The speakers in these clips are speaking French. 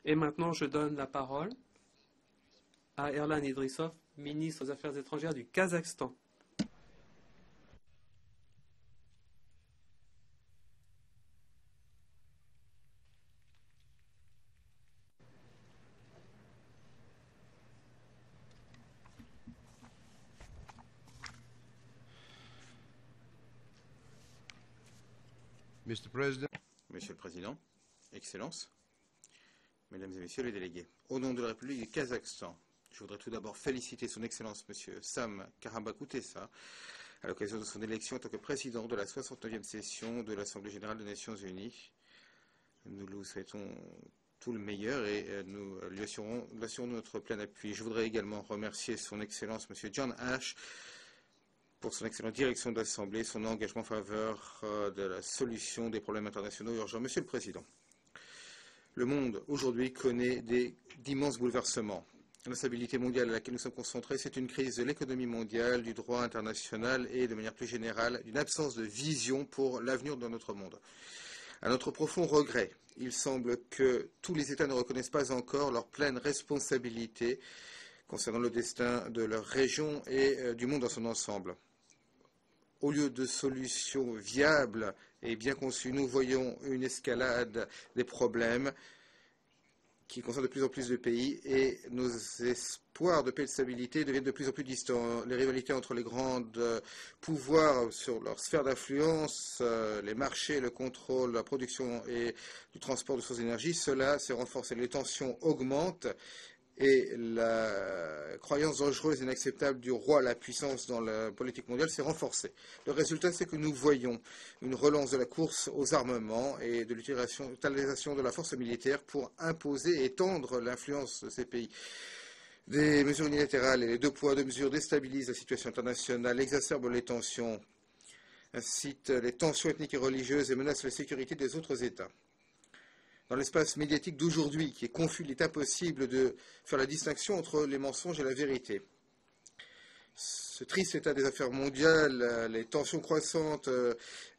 Et maintenant, je donne la parole à Erlan Idrissov, ministre des Affaires étrangères du Kazakhstan. Monsieur le Président, Excellences, Mesdames et Messieurs les délégués, au nom de la République du Kazakhstan, je voudrais tout d'abord féliciter son Excellence Monsieur Sam Karabakh-Outessa à l'occasion de son élection en tant que président de la 69e session de l'Assemblée générale des Nations unies. Nous lui souhaitons tout le meilleur et nous lui assurons notre plein appui. Je voudrais également remercier son Excellence Monsieur John Ash pour son excellente direction de l'Assemblée, son engagement en faveur de la solution des problèmes internationaux urgents. Monsieur le Président, le monde aujourd'hui connaît d'immenses bouleversements. L'instabilité mondiale à laquelle nous sommes concentrés, c'est une crise de l'économie mondiale, du droit international et, de manière plus générale, d'une absence de vision pour l'avenir de notre monde. À notre profond regret, il semble que tous les États ne reconnaissent pas encore leur pleine responsabilité concernant le destin de leur région et du monde dans son ensemble. Au lieu de solutions viables et bien conçues, nous voyons une escalade des problèmes qui concernent de plus en plus de pays et nos espoirs de paix et de stabilité deviennent de plus en plus distants. Les rivalités entre les grands pouvoirs sur leur sphère d'influence, les marchés, le contrôle, la production et du transport de sources d'énergie, cela s'est renforcé. Les tensions augmentent et la croyance dangereuse et inacceptable du roi à la puissance dans la politique mondiale s'est renforcée. Le résultat, c'est que nous voyons une relance de la course aux armements et de l'utilisation de la force militaire pour imposer et étendre l'influence de ces pays. Des mesures unilatérales et les deux poids, deux mesures déstabilisent la situation internationale, exacerbent les tensions, incitent les tensions ethniques et religieuses et menacent la sécurité des autres États. Dans l'espace médiatique d'aujourd'hui, qui est confus, il est impossible de faire la distinction entre les mensonges et la vérité. Ce triste état des affaires mondiales, les tensions croissantes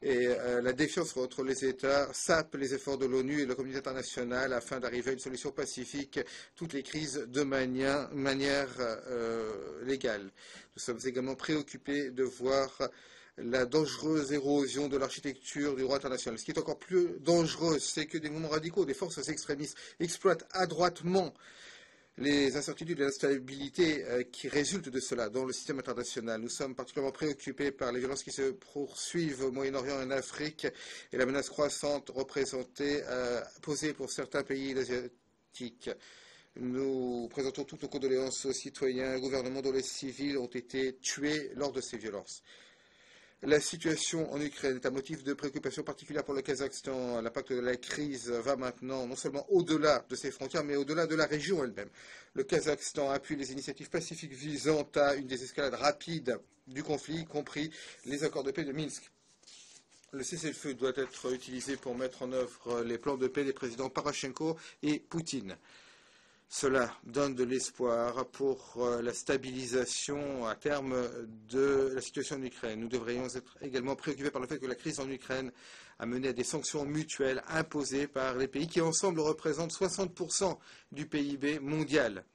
et la défiance entre les États sapent les efforts de l'ONU et de la communauté internationale afin d'arriver à une solution pacifique, toutes les crises de manière légale. Nous sommes également préoccupés de voir la dangereuse érosion de l'architecture du droit international. Ce qui est encore plus dangereux, c'est que des mouvements radicaux, des forces extrémistes exploitent adroitement les incertitudes et l'instabilité qui résultent de cela dans le système international. Nous sommes particulièrement préoccupés par les violences qui se poursuivent au Moyen-Orient et en Afrique et la menace croissante posée pour certains pays asiatiques. Nous présentons toutes nos condoléances aux citoyens et aux gouvernements dont les civils ont été tués lors de ces violences. La situation en Ukraine est un motif de préoccupation particulière pour le Kazakhstan. L'impact de la crise va maintenant non seulement au-delà de ses frontières, mais au-delà de la région elle-même. Le Kazakhstan appuie les initiatives pacifiques visant à une désescalade rapide du conflit, y compris les accords de paix de Minsk. Le cessez-le-feu doit être utilisé pour mettre en œuvre les plans de paix des présidents Porochenko et Poutine. Cela donne de l'espoir pour la stabilisation à terme de la situation en Ukraine. Nous devrions être également préoccupés par le fait que la crise en Ukraine a mené à des sanctions mutuelles imposées par les pays qui ensemble représentent 60% du PIB mondial.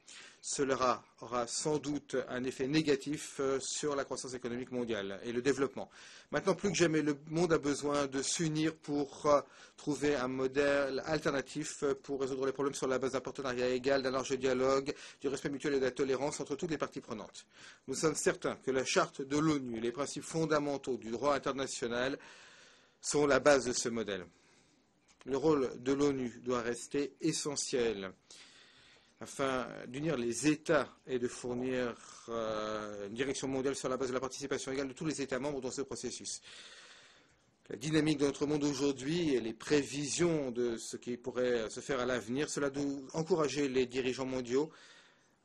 Cela aura sans doute un effet négatif sur la croissance économique mondiale et le développement. Maintenant, plus que jamais, le monde a besoin de s'unir pour trouver un modèle alternatif pour résoudre les problèmes sur la base d'un partenariat égal, d'un large dialogue, du respect mutuel et de la tolérance entre toutes les parties prenantes. Nous sommes certains que la charte de l'ONU et les principes fondamentaux du droit international sont la base de ce modèle. Le rôle de l'ONU doit rester essentiel afin d'unir les États et de fournir une direction mondiale sur la base de la participation égale de tous les États membres dans ce processus. La dynamique de notre monde aujourd'hui et les prévisions de ce qui pourrait se faire à l'avenir, cela doit encourager les dirigeants mondiaux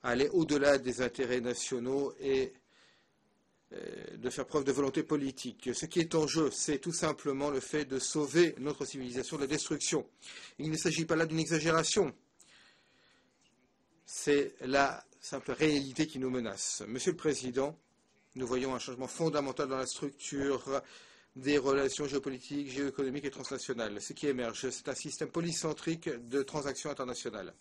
à aller au-delà des intérêts nationaux et de faire preuve de volonté politique. Ce qui est en jeu, c'est tout simplement le fait de sauver notre civilisation de la destruction. Il ne s'agit pas là d'une exagération. C'est la simple réalité qui nous menace. Monsieur le Président, nous voyons un changement fondamental dans la structure des relations géopolitiques, géoéconomiques et transnationales. Ce qui émerge, c'est un système polycentrique de transactions internationales.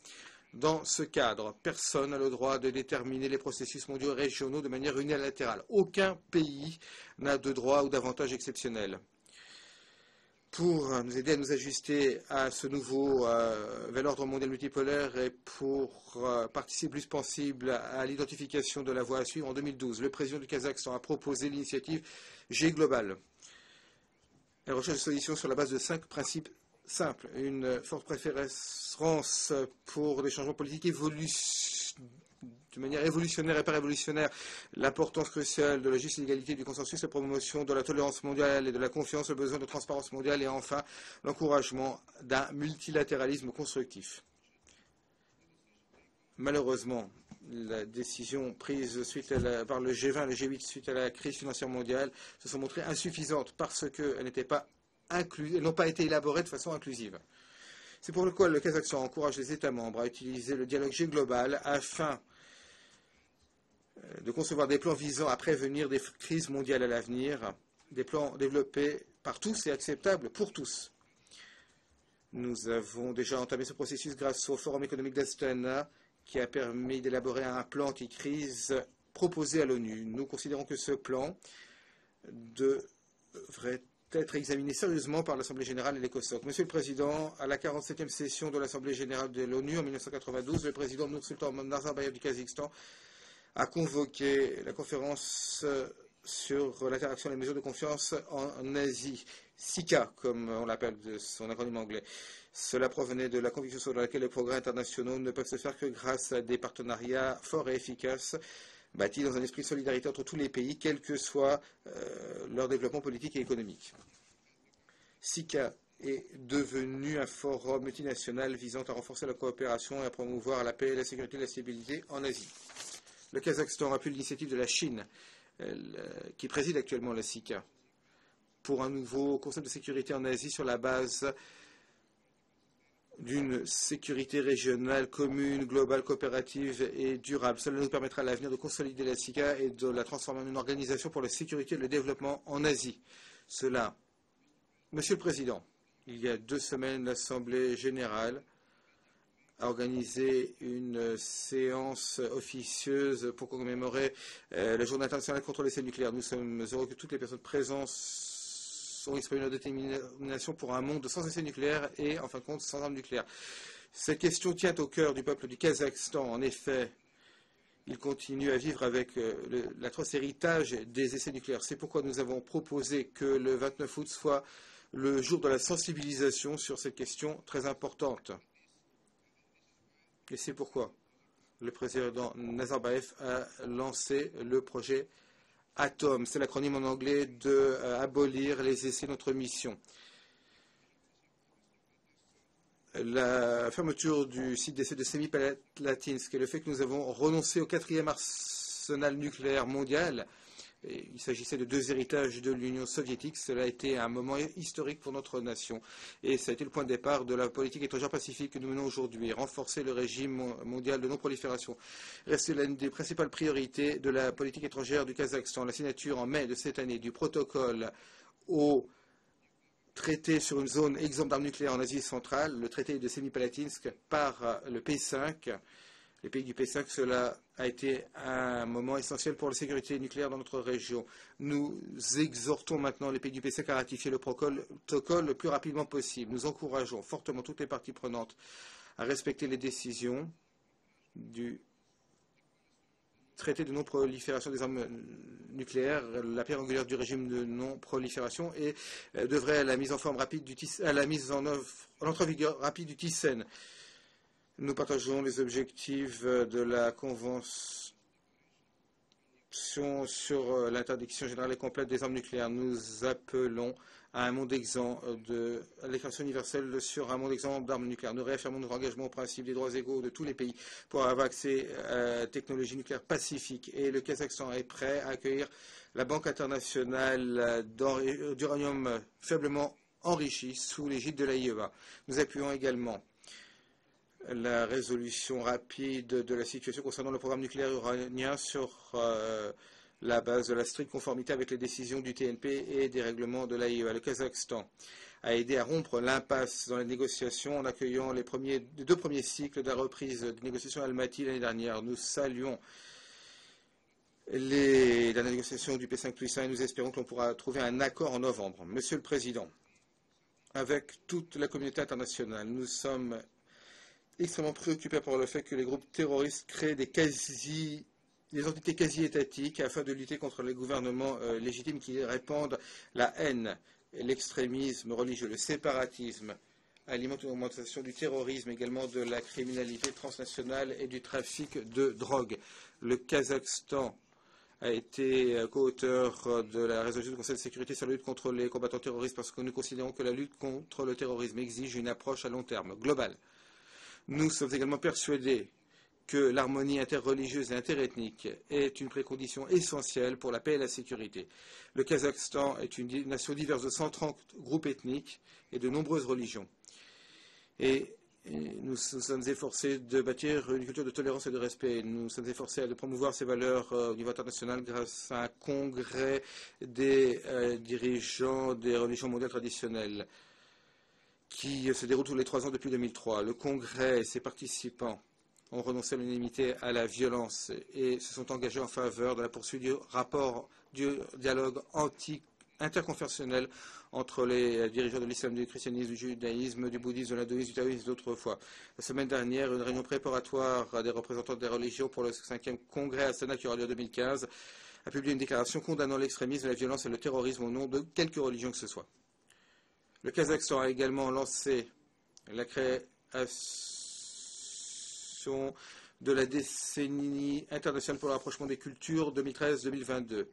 Dans ce cadre, personne n'a le droit de déterminer les processus mondiaux et régionaux de manière unilatérale. Aucun pays n'a de droit ou d'avantage exceptionnel. Pour nous aider à nous ajuster à ce nouveau l'ordre mondial multipolaire et pour participer plus sensible à l'identification de la voie à suivre, en 2012, le président du Kazakhstan a proposé l'initiative G-Global. Elle recherche des solutions sur la base de 5 principes simple, une forte préférence pour des changements politiques de manière évolutionnaire et pas révolutionnaire, l'importance cruciale de la juste égalité du consensus, la promotion de la tolérance mondiale et de la confiance, le besoin de transparence mondiale et enfin l'encouragement d'un multilatéralisme constructif. Malheureusement, la décision prise par le G20 et le G8 suite à la crise financière mondiale se sont montrées insuffisantes parce qu'elles n'étaient pas elles n'ont pas été élaborées de façon inclusive. C'est pourquoi le Kazakhstan encourage les États membres à utiliser le dialogue G-Global afin de concevoir des plans visant à prévenir des crises mondiales à l'avenir, des plans développés par tous et acceptables pour tous. Nous avons déjà entamé ce processus grâce au Forum économique d'Astana qui a permis d'élaborer un plan anti-crise proposé à l'ONU. Nous considérons que ce plan devrait être examiné sérieusement par l'Assemblée générale et l'ECOSOC. Monsieur le Président, à la 47e session de l'Assemblée générale de l'ONU en 1992, le président Nursultan Nazarbayev du Kazakhstan a convoqué la conférence sur l'interaction et les mesures de confiance en Asie, SICA, comme on l'appelle de son acronyme anglais. Cela provenait de la conviction sur laquelle les progrès internationaux ne peuvent se faire que grâce à des partenariats forts et efficaces bâti dans un esprit de solidarité entre tous les pays, quel que soit leur développement politique et économique. SICA est devenu un forum multinational visant à renforcer la coopération et à promouvoir la paix, la sécurité et la stabilité en Asie. Le Kazakhstan appuie l'initiative de la Chine, qui préside actuellement la SICA, pour un nouveau concept de sécurité en Asie sur la base d'une sécurité régionale commune, globale, coopérative et durable. Cela nous permettra à l'avenir de consolider la SICA et de la transformer en une organisation pour la sécurité et le développement en Asie. Monsieur le Président, il y a 2 semaines, l'Assemblée générale a organisé une séance officieuse pour commémorer la Journée internationale contre l'essai nucléaire. Nous sommes heureux que toutes les personnes présentes ont exprimé leur détermination pour un monde sans essai nucléaire et, en fin de compte, sans armes nucléaires. Cette question tient au cœur du peuple du Kazakhstan. En effet, il continue à vivre avec l'atroce héritage des essais nucléaires. C'est pourquoi nous avons proposé que le 29 août soit le jour de la sensibilisation sur cette question très importante. Et c'est pourquoi le président Nazarbayev a lancé le projet ATOM. C'est l'acronyme en anglais de abolir les essais de notre mission. La fermeture du site d'essai de Semipalatinsk et le fait que nous avons renoncé au 4e arsenal nucléaire mondial, et il s'agissait de 2 héritages de l'Union soviétique, cela a été un moment historique pour notre nation et ça a été le point de départ de la politique étrangère pacifique que nous menons aujourd'hui. Renforcer le régime mondial de non-prolifération reste l'une des principales priorités de la politique étrangère du Kazakhstan. La signature en mai de cette année du protocole au traité sur une zone exempte d'armes nucléaires en Asie centrale, le traité de Semipalatinsk par le P5, les pays du P5, cela a été un moment essentiel pour la sécurité nucléaire dans notre région. Nous exhortons maintenant les pays du P5 à ratifier le protocole le plus rapidement possible. Nous encourageons fortement toutes les parties prenantes à respecter les décisions du traité de non-prolifération des armes nucléaires, la pierre angulaire du régime de non-prolifération, et devrait à la mise en forme rapide à la mise en entrée en vigueur rapide du TICEN. Nous partageons les objectifs de la Convention sur l'interdiction générale et complète des armes nucléaires. Nous appelons à un monde exempt à l'Éclatation universelle sur un monde exempt d'armes nucléaires. Nous réaffirmons notre engagement au principe des droits égaux de tous les pays pour avoir accès à la technologie nucléaire pacifique. Et le Kazakhstan est prêt à accueillir la Banque internationale d'uranium faiblement enrichi sous l'égide de l'AIEA. Nous appuyons également la résolution rapide de la situation concernant le programme nucléaire iranien sur la base de la stricte conformité avec les décisions du TNP et des règlements de l'AIEA. Le Kazakhstan a aidé à rompre l'impasse dans les négociations en accueillant les deux premiers cycles de la reprise des négociations à Almaty l'année dernière. Nous saluons la négociation du P5+1 et nous espérons que l'on pourra trouver un accord en novembre. Monsieur le Président, avec toute la communauté internationale, nous sommes extrêmement préoccupés par le fait que les groupes terroristes créent des entités quasi-étatiques afin de lutter contre les gouvernements légitimes qui répandent la haine, l'extrémisme religieux, le séparatisme, alimentent une augmentation du terrorisme, également de la criminalité transnationale et du trafic de drogue. Le Kazakhstan a été co-auteur de la résolution du Conseil de sécurité sur la lutte contre les combattants terroristes parce que nous considérons que la lutte contre le terrorisme exige une approche à long terme, globale. Nous sommes également persuadés que l'harmonie interreligieuse et interethnique est une précondition essentielle pour la paix et la sécurité. Le Kazakhstan est une nation diverse de 130 groupes ethniques et de nombreuses religions. Et nous sommes efforcés de bâtir une culture de tolérance et de respect. Nous sommes efforcés de promouvoir ces valeurs au niveau international grâce à un congrès des dirigeants des religions mondiales traditionnelles qui se déroule tous les 3 ans depuis 2003. Le congrès et ses participants ont renoncé à l'unanimité à la violence et se sont engagés en faveur de la poursuite du dialogue interconfessionnel entre les dirigeants de l'islam, du christianisme, du judaïsme, du bouddhisme, de l'hindouisme, du taoïsme et d'autres fois. La semaine dernière, une réunion préparatoire des représentants des religions pour le 5e congrès Astana qui aura lieu en 2015 a publié une déclaration condamnant l'extrémisme, la violence et le terrorisme au nom de quelque religion que ce soit. Le Kazakhstan a également lancé la création de la décennie internationale pour le rapprochement des cultures 2013-2022.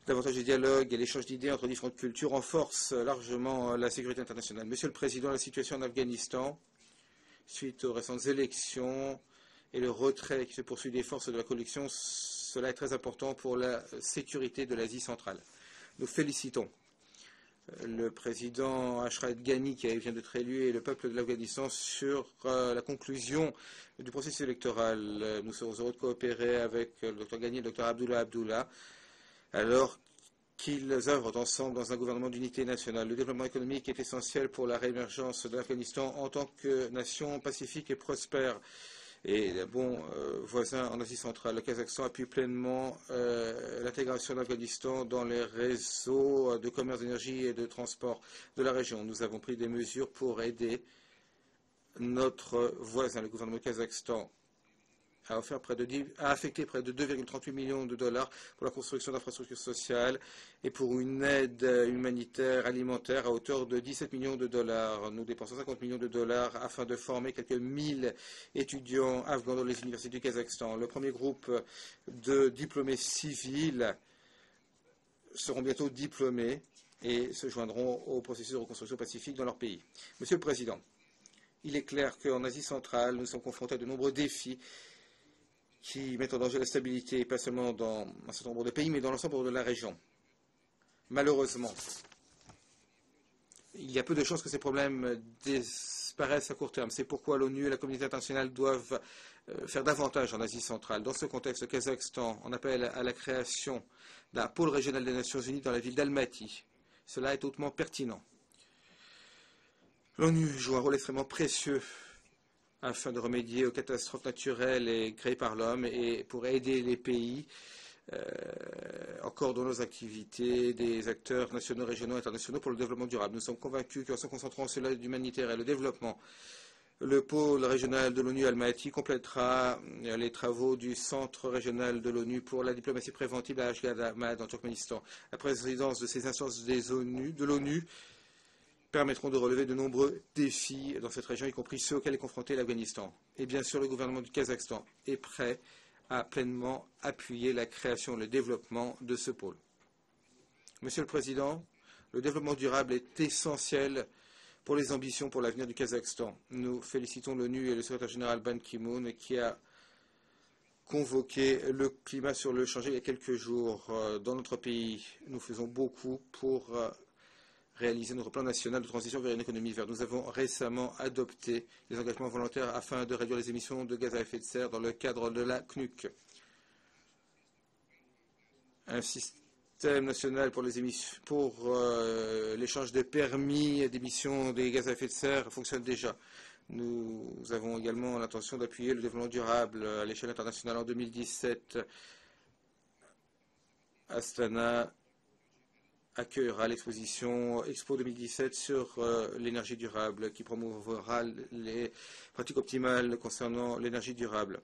Davantage de dialogue et l'échange d'idées entre différentes cultures renforcent largement la sécurité internationale. Monsieur le Président, la situation en Afghanistan, suite aux récentes élections et le retrait qui se poursuit des forces de la coalition, cela est très important pour la sécurité de l'Asie centrale. Nous félicitons le président Ashraf Ghani, qui vient d'être élu, et le peuple de l'Afghanistan sur la conclusion du processus électoral. Nous serons heureux de coopérer avec le Dr Ghani et le Dr Abdullah, alors qu'ils œuvrent ensemble dans un gouvernement d'unité nationale. Le développement économique est essentiel pour la réémergence de l'Afghanistan en tant que nation pacifique et prospère. Et bon voisin en Asie centrale, le Kazakhstan appuie pleinement l'intégration de l'Afghanistan dans les réseaux de commerce, d'énergie et de transport de la région. Nous avons pris des mesures pour aider notre voisin, le gouvernement du Kazakhstan, a affecté près de 2,38 millions de dollars pour la construction d'infrastructures sociales et pour une aide humanitaire alimentaire à hauteur de 17 millions de dollars. Nous dépensons 50 millions de dollars afin de former quelques 1000 étudiants afghans dans les universités du Kazakhstan. Le premier groupe de diplômés civils seront bientôt diplômés et se joindront au processus de reconstruction pacifique dans leur pays. Monsieur le Président, il est clair qu'en Asie centrale, nous sommes confrontés à de nombreux défis qui mettent en danger la stabilité, pas seulement dans un certain nombre de pays, mais dans l'ensemble de la région. Malheureusement, il y a peu de chances que ces problèmes disparaissent à court terme. C'est pourquoi l'ONU et la communauté internationale doivent faire davantage en Asie centrale. Dans ce contexte, le Kazakhstan en appelle à la création d'un pôle régional des Nations Unies dans la ville d'Almaty. Cela est hautement pertinent. L'ONU joue un rôle extrêmement précieux afin de remédier aux catastrophes naturelles créées par l'homme et pour aider les pays encore dans nos activités, des acteurs nationaux, régionaux, internationaux pour le développement durable. Nous sommes convaincus qu'en se concentrant sur l'aide humanitaire et le développement, le pôle régional de l'ONU Almaty complétera les travaux du centre régional de l'ONU pour la diplomatie préventive à Ashgabat en Turkménistan. La présidence de ces instances de l'ONU permettront de relever de nombreux défis dans cette région, y compris ceux auxquels est confronté l'Afghanistan. Et bien sûr, le gouvernement du Kazakhstan est prêt à pleinement appuyer la création et le développement de ce pôle. Monsieur le Président, le développement durable est essentiel pour les ambitions pour l'avenir du Kazakhstan. Nous félicitons l'ONU et le secrétaire général Ban Ki-moon qui a convoqué le climat sur le changement il y a quelques jours. Dans notre pays, nous faisons beaucoup pour réaliser notre plan national de transition vers une économie verte. Nous avons récemment adopté des engagements volontaires afin de réduire les émissions de gaz à effet de serre dans le cadre de la CNUC. Un système national pour les émissions, pour l'échange de permis d'émission des gaz à effet de serre fonctionne déjà. Nous avons également l'intention d'appuyer le développement durable à l'échelle internationale. En 2017, Astana accueillera l'exposition Expo 2017 sur l'énergie durable qui promouvera les pratiques optimales concernant l'énergie durable.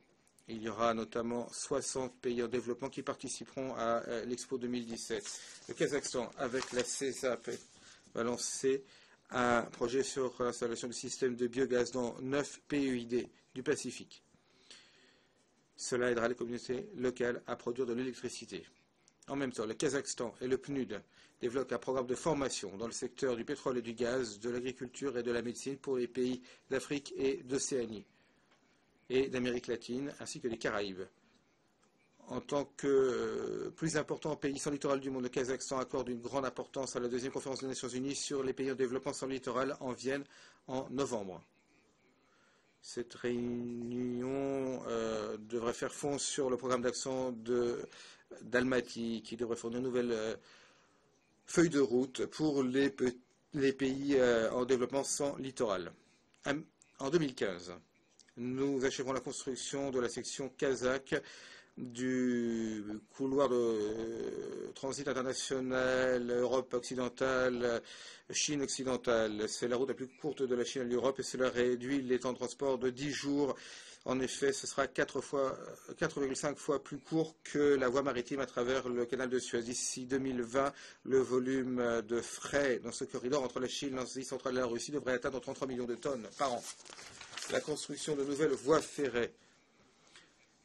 Il y aura notamment 60 pays en développement qui participeront à l'Expo 2017. Le Kazakhstan, avec la CESAP, va lancer un projet sur l'installation de systèmes de biogaz dans 9 PEID du Pacifique. Cela aidera les communautés locales à produire de l'électricité. En même temps, le Kazakhstan et le PNUD développent un programme de formation dans le secteur du pétrole et du gaz, de l'agriculture et de la médecine pour les pays d'Afrique et d'Océanie et d'Amérique latine, ainsi que des Caraïbes. En tant que plus important pays sans littoral du monde, le Kazakhstan accorde une grande importance à la deuxième conférence des Nations Unies sur les pays en développement sans littoral en Vienne en novembre. Cette réunion devrait faire fond sur le programme d'action d'Almaty qui devrait fournir une nouvelle feuille de route pour les pays en développement sans littoral. En 2015, nous achèverons la construction de la section kazakh du couloir de transit international Europe occidentale, Chine occidentale. C'est la route la plus courte de la Chine à l'Europe et cela réduit les temps de transport de 10 jours. En effet, ce sera 4,5 fois plus court que la voie maritime à travers le canal de Suez. D'ici 2020, le volume de fret dans ce corridor entre la Chine, l'Asie centrale et la Russie devrait atteindre 33 millions de tonnes par an. La construction de nouvelles voies ferrées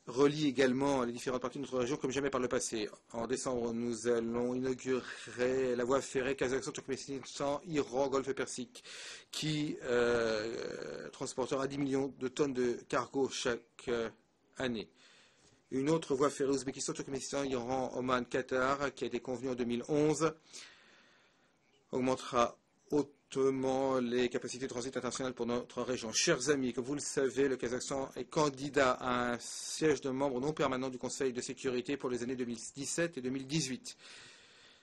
relie également les différentes parties de notre région comme jamais par le passé. En décembre, nous allons inaugurer la voie ferrée Kazakhstan, Iran, Golfe Persique, qui transportera 10 millions de tonnes de cargo chaque année. Une autre voie ferrée Ouzbékistan, Turkménistan, Iran, Oman, Qatar, qui a été convenue en 2011, augmentera hautement les capacités de transit international pour notre région. Chers amis, comme vous le savez, le Kazakhstan est candidat à un siège de membre non permanent du Conseil de sécurité pour les années 2017 et 2018.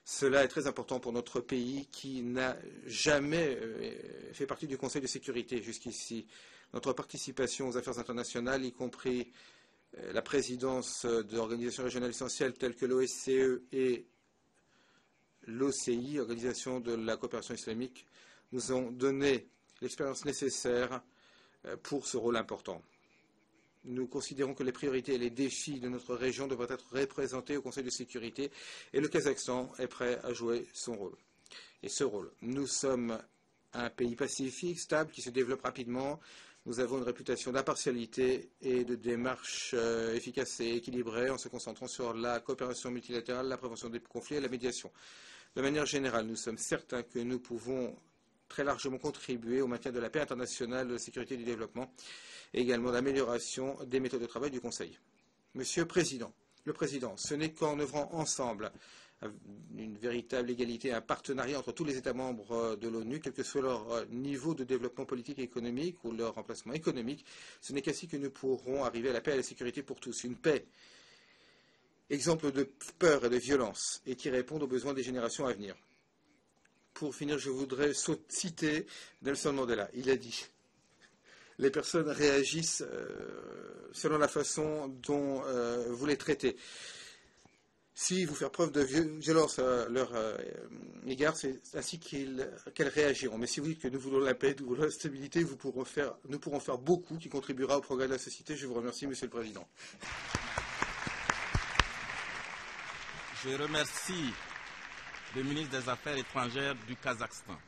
Cela est très important pour notre pays qui n'a jamais fait partie du Conseil de sécurité jusqu'ici. Notre participation aux affaires internationales, y compris la présidence d'organisations régionales essentielles telles que l'OSCE et l'OCI, Organisation de la coopération islamique, nous ont donné l'expérience nécessaire pour ce rôle important. Nous considérons que les priorités et les défis de notre région devraient être représentés au Conseil de sécurité et le Kazakhstan est prêt à jouer son rôle. Et ce rôle, nous sommes un pays pacifique, stable, qui se développe rapidement. Nous avons une réputation d'impartialité et de démarche efficace et équilibrée en se concentrant sur la coopération multilatérale, la prévention des conflits et la médiation. De manière générale, nous sommes certains que nous pouvons très largement contribuer au maintien de la paix internationale, de la sécurité et du développement, et également l'amélioration des méthodes de travail du Conseil. Monsieur le Président, ce n'est qu'en œuvrant ensemble une véritable égalité, un partenariat entre tous les États membres de l'ONU, quel que soit leur niveau de développement politique et économique ou leur emplacement économique, ce n'est qu'ainsi que nous pourrons arriver à la paix et à la sécurité pour tous. Une paix, exemple de peur et de violence, et qui répondent aux besoins des générations à venir. Pour finir, je voudrais citer Nelson Mandela. Il a dit « Les personnes réagissent selon la façon dont vous les traitez. Si vous faites preuve de violence à leur égard, c'est ainsi qu'elles réagiront. Mais si vous dites que nous voulons la paix, nous voulons la stabilité, nous pourrons faire beaucoup qui contribuera au progrès de la société. Je vous remercie, Monsieur le Président. » Je remercie le ministre des Affaires étrangères du Kazakhstan.